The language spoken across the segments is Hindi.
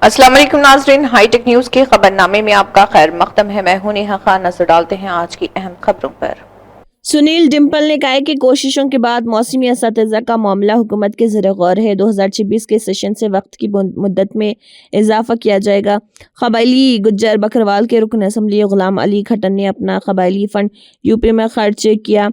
अस्सलाम वालेकुम नाज़रीन, हाईटेक न्यूज़ के खबरनामे में आपका खैर मकदम है। मैं हूं नेहा खान। नजर डालते हैं आज की अहम खबरों पर। सुनील डिम्पल ने कहा है कि कोशिशों के बाद मौसमी असातिज़ा का मामला हुकूमत के ज़ेर गौर है। 2026 के सेशन से वक्त की मुद्दत में इजाफा किया जाएगा। कबायली गुज्जर बकरवाल के रुकन असम्बली गुलाम अली खट्टन ने अपना कबायली फंड यूपी में खर्च किया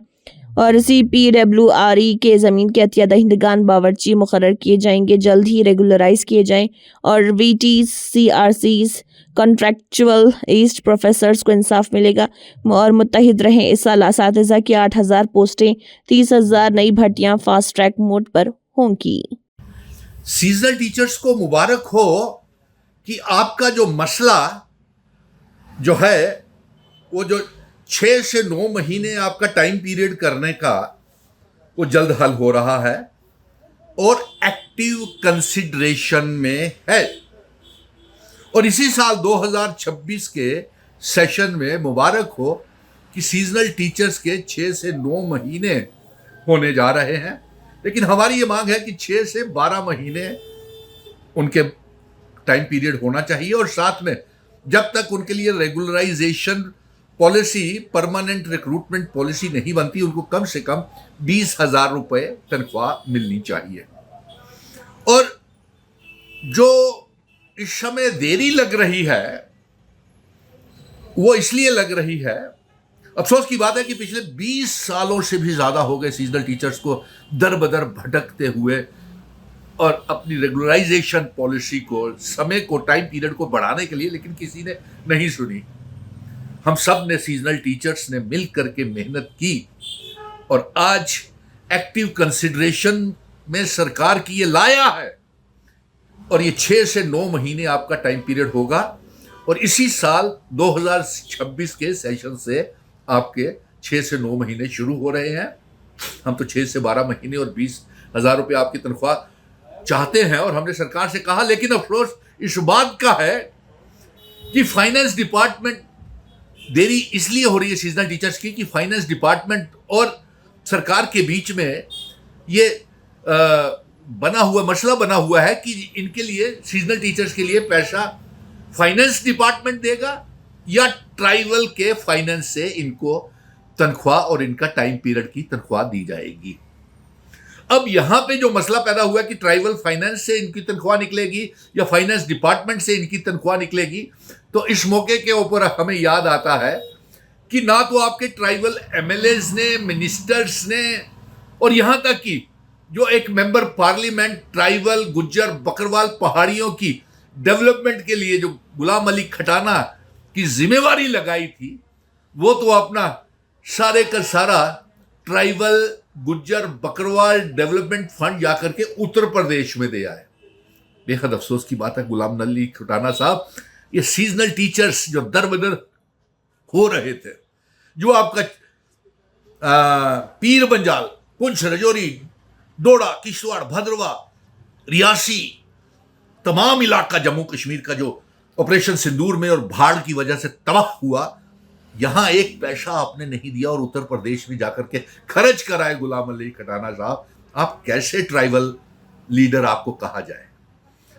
और CPWRE के ज़मीन के अतिया दहिंदगान बावर्ची मुकर्रर किए जाएंगे, जल्द ही रेगुलराइज किए जाएं और VTCRCs कॉन्ट्रैक्चुअल ईस्ट प्रोफेसर्स को इंसाफ मिलेगा और मुत्तहिद रहें। इस साल असातिज़ा की 8,000 पोस्टें, 30,000 नई भर्तियां फास्ट ट्रैक मोड पर होंगी। सीजनल टीचर्स को मुबारक हो कि आपका जो मसला जो है वो जो 6 से 9 महीने आपका टाइम पीरियड करने का वो जल्द हल हो रहा है और एक्टिव कंसिडरेशन में है। और इसी साल 2026 के सेशन में मुबारक हो कि सीजनल टीचर्स के 6 से 9 महीने होने जा रहे हैं। लेकिन हमारी ये मांग है कि 6 से 12 महीने उनके टाइम पीरियड होना चाहिए और साथ में जब तक उनके लिए regularisation policy, permanent recruitment policy नहीं बनती, उनको कम से कम 20,000 रुपए तनख्वाह मिलनी चाहिए। और जो इस समय देरी लग रही है वो इसलिए लग रही है, अफसोस की बात है कि पिछले 20 सालों से भी ज्यादा हो गए सीजनल टीचर्स को दर बदर भटकते हुए और अपनी रेगुलराइजेशन पॉलिसी को, समय को, टाइम पीरियड को बढ़ाने के लिए, लेकिन किसी ने नहीं सुनी। हम सब ने, सीजनल टीचर्स ने मिल करके मेहनत की और आज एक्टिव कंसिडरेशन में सरकार की ये लाया है और ये 6 से 9 महीने आपका टाइम पीरियड होगा और इसी साल 2026 के सेशन से आपके 6 से 9 महीने शुरू हो रहे हैं। हम तो 6 से 12 महीने और 20,000 रुपये आपकी तनख्वाह चाहते हैं और हमने सरकार से कहा, लेकिन अफसोस इस बात का है कि फाइनेंस डिपार्टमेंट, देरी इसलिए हो रही है सीजनल टीचर्स की कि फाइनेंस डिपार्टमेंट और सरकार के बीच में ये मसला बना हुआ है कि इनके लिए, सीजनल टीचर्स के लिए पैसा फाइनेंस डिपार्टमेंट देगा या ट्राइबल के फाइनेंस से इनको तनख्वाह और इनका टाइम पीरियड की तनख्वाह दी जाएगी। अब यहां पे जो मसला पैदा हुआ है कि ट्राइबल फाइनेंस से इनकी तनख्वाह निकलेगी या फाइनेंस डिपार्टमेंट से इनकी तनख्वाह निकलेगी, तो इस मौके के ऊपर हमें याद आता है कि ना तो आपके ट्राइबल MLAs ने, मिनिस्टर्स ने और यहां तक कि जो एक member parliament tribal Gujjar Bakarwal पहाड़ियों की डेवलपमेंट के लिए जो गुलाम अली खटाना की जिम्मेवारी लगाई थी, वो तो अपना सारे का सारा tribal Gujjar Bakarwal development fund जाकर के उत्तर प्रदेश में दे आए। बेहद अफसोस की बात है गुलाम अली खटाना साहब, ये सीजनल टीचर्स जो दर बदर हो रहे थे, जो आपका पीर बंजाल, पुंछ, रजौरी, डोडा, किश्तवाड़, भद्रवा, रियासी, तमाम इलाका जम्मू कश्मीर का जो ऑपरेशन सिंदूर में और भाड़ की वजह से तबाह हुआ, यहां एक पैसा आपने नहीं दिया और उत्तर प्रदेश में जाकर के खर्च कराए गुलाम अली खटाना साहब। आप कैसे ट्राइबल लीडर आपको कहा जाए?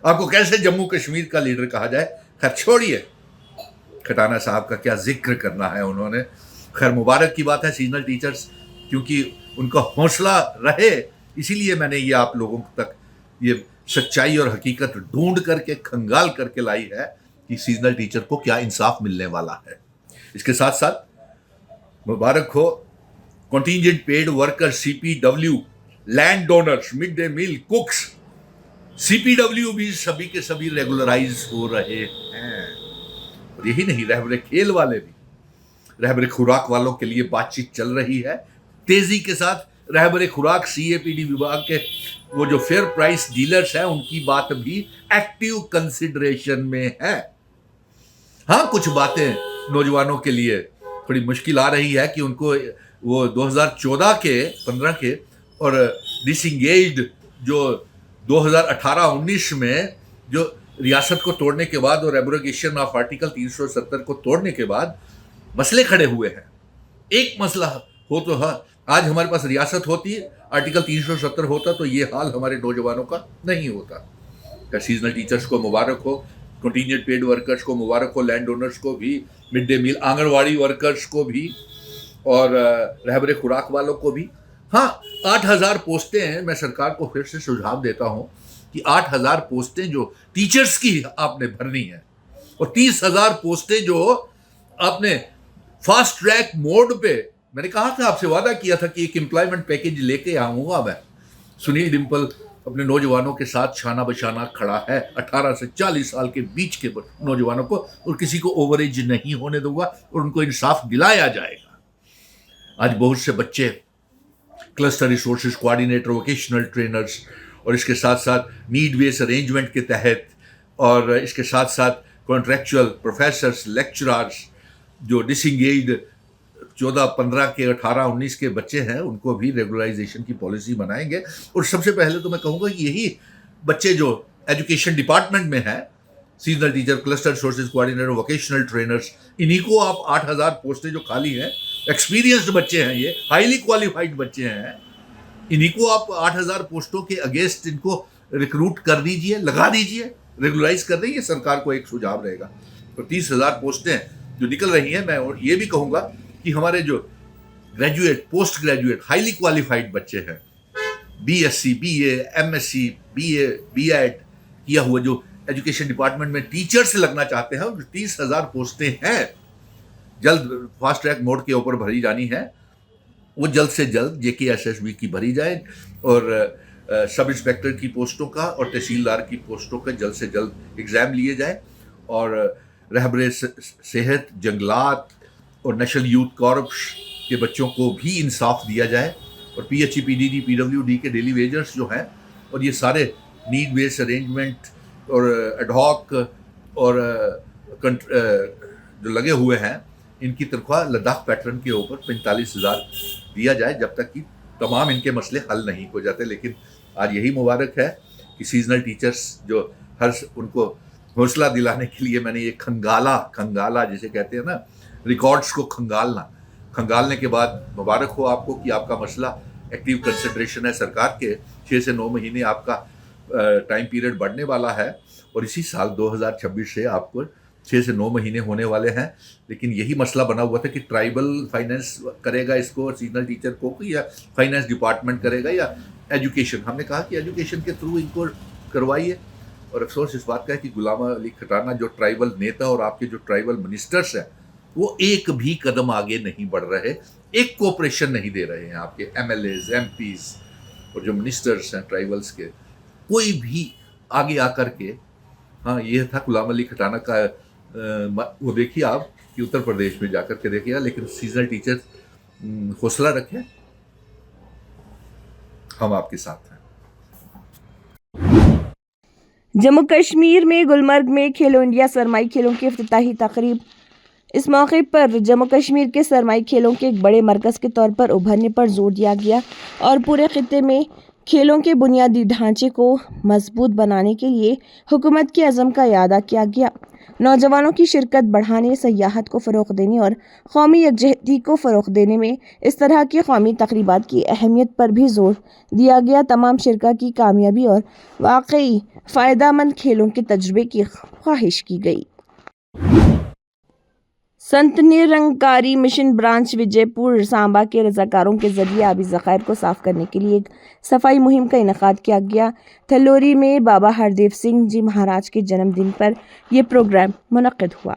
आपको कैसे जम्मू कश्मीर का लीडर कहा जाए? खैर छोड़िए, खटाना साहब का क्या जिक्र करना है उन्होंने। खैर मुबारक की बात है सीजनल टीचर्स, क्योंकि उनका हौसला रहे, इसीलिए मैंने ये आप लोगों तक ये सच्चाई और हकीकत ढूंढ करके, खंगाल करके लाई है कि सीजनल टीचर को क्या इंसाफ मिलने वाला है। इसके साथ साथ मुबारक हो contingent paid worker, CPW, land donors, mid day meal cooks, CPW भी सभी के सभी रेगुलराइज हो रहे हैं। और यही नहीं, रहबरे खेल वाले भी, रहबरे खुराक वालों के लिए बातचीत चल रही है तेजी के साथ। रहबरे खुराक CAPD विभाग के वो जो फेयर प्राइस डीलर्स हैं, उनकी बात भी एक्टिव कंसिडरेशन में है। हाँ, कुछ बातें नौजवानों के लिए थोड़ी मुश्किल आ रही है कि उनको वो 2014 के 15 के और डिसंगेज्ड जो 2018-19 में जो रियासत को तोड़ने के बाद और एब्रोगेशन ऑफ आर्टिकल 370 को तोड़ने के बाद मसले खड़े हुए हैं। एक मसला हो तो हाँ, आज हमारे पास रियासत होती, आर्टिकल 370 होता तो ये हाल हमारे नौजवानों का नहीं होता। सीजनल टीचर्स को मुबारक हो कंटीजेंट पेड वर्कर्स को मुबारक हो, लैंड ओनर्स को भी, mid day meal anganwadi workers को भी, और रहबरे खुराक वालों को भी। हाँ, 8,000 पोस्टें हैं। मैं सरकार को फिर से सुझाव देता हूँ कि 8,000 पोस्टें जो टीचर्स की आपने भरनी है, और 30,000 पोस्टें जो आपने फास्ट ट्रैक मोड पे, मैंने कहा था, आपसे वादा किया था कि एक एम्प्लॉयमेंट पैकेज लेके आऊँगा मैं। सुनील डिम्पल अपने नौजवानों के साथ शाना बशाना खड़ा है, 18 से 40 साल के बीच के नौजवानों को, और किसी को ओवर एज नहीं होने दूंगा, और उनको इंसाफ दिलाया जाएगा। आज बहुत से बच्चे cluster resources coordinator, vocational trainers, और इसके साथ साथ नीड बेस्ड अरेंजमेंट के तहत, और इसके साथ साथ कॉन्ट्रैक्चुअल प्रोफेसर्स, लेक्चरर्स जो डिसंगेज्ड 14, 15 के 18, 19 के बच्चे हैं, उनको भी रेगुलराइजेशन की पॉलिसी बनाएंगे। और सबसे पहले तो मैं कहूँगा कि यही बच्चे जो एजुकेशन डिपार्टमेंट में हैं, seasonal teacher, cluster resources coordinator, vocational trainers, इन्हीं को आप 8,000 पोस्टें जो खाली हैं, एक्सपीरियंस्ड बच्चे हैं, ये हाईली क्वालिफाइड बच्चे हैं, इन्हीं को आप 8,000 पोस्टों के अगेंस्ट इनको रिक्रूट कर दीजिए, लगा दीजिए, रेगुलराइज कर दीजिए। सरकार को एक सुझाव रहेगा। तो 30,000 पोस्टें जो निकल रही हैं, मैं और ये भी कहूँगा कि हमारे जो graduate, post graduate, highly qualified बच्चे हैं, BSc, BA, MSc, BA, B.Ed किया हुआ, जो एजुकेशन डिपार्टमेंट में टीचर से लगना चाहते हैं, 30,000 पोस्टें हैं, जल्द फास्ट ट्रैक मोड के ऊपर भरी जानी है। वो जल्द से जल्द JKSSB की भरी जाए, और सब इंस्पेक्टर की पोस्टों का और तहसीलदार की पोस्टों का जल्द से जल्द एग्ज़ाम लिए जाए, और रहबरे सेहत, जंगलात और नेशनल यूथ कॉर्प्स के बच्चों को भी इंसाफ दिया जाए, और PHE, PDD, PWD के डेली वेजर्स जो हैं, और ये सारे नीड बेस्ड अरेंजमेंट और एडहॉक और जो लगे हुए हैं, इनकी तनख्वाह लद्दाख पैटर्न के ऊपर 45,000 दिया जाए, जब तक कि तमाम इनके मसले हल नहीं हो जाते। लेकिन आज यही मुबारक है कि सीजनल टीचर्स जो उनको हौसला दिलाने के लिए मैंने ये खंगाला जिसे कहते हैं ना, रिकॉर्ड्स को खंगालने के बाद मुबारक हो आपको कि आपका मसला एक्टिव कंसिडरेशन है सरकार के। 6 से 9 महीने आपका टाइम पीरियड बढ़ने वाला है, और इसी साल 2026 से आपको 6 से 9 महीने होने वाले हैं। लेकिन यही मसला बना हुआ था कि ट्राइबल फाइनेंस करेगा इसको सीजनल टीचर को, या फाइनेंस डिपार्टमेंट करेगा, या एजुकेशन। हमने कहा कि एजुकेशन के थ्रू इनको करवाइए, और अफसोस इस बात का है कि गुलाम अली खटाना जो ट्राइबल नेता और आपके जो ट्राइबल मिनिस्टर्स हैं, वो एक भी कदम आगे नहीं बढ़ रहे, एक कोऑपरेशन नहीं दे रहे हैं। आपके MLAs, MPs और जो मिनिस्टर्स हैं ट्राइबल्स के, कोई भी आगे आकर के, हाँ, ये था गुलाम अली खटाना का वो देखिए आप कि उत्तर प्रदेश में जाकर के देखिएगा। लेकिन सीजनल टीचर हौसला रखें, हम आपके साथ हैं। जम्मू कश्मीर में गुलमर्ग में खेलो इंडिया सरमाई खेलों की इफ्तिताही तकरीब। इस मौके पर जम्मू कश्मीर के सरमाई खेलों के एक बड़े मरकज़ के तौर पर उभरने पर जोर दिया गया, और पूरे खित्ते में खेलों के बुनियादी ढांचे को मजबूत बनाने के लिए हुकूमत के अज़म का इआदा किया गया। नौजवानों की शिरकत बढ़ाने, सयाहत को फ़रोग़ देने और कौमी यकजहती को फ़रोग़ देने में इस तरह की कौमी तक़रीबात की अहमियत पर भी जोर दिया गया। तमाम शिरका की कामयाबी और वाकई फ़ायदेमंद खेलों के तजुर्बे की ख्वाहिश की गई। संत निरंकारी मिशन ब्रांच विजयपुर सांबा के रजाकारों के जरिए आबी ज़खायर को साफ करने के लिए एक सफाई मुहिम का इनेकाद किया गया। थलोरी में बाबा हरदेव सिंह जी महाराज के जन्मदिन पर यह प्रोग्राम मुनक्किद हुआ।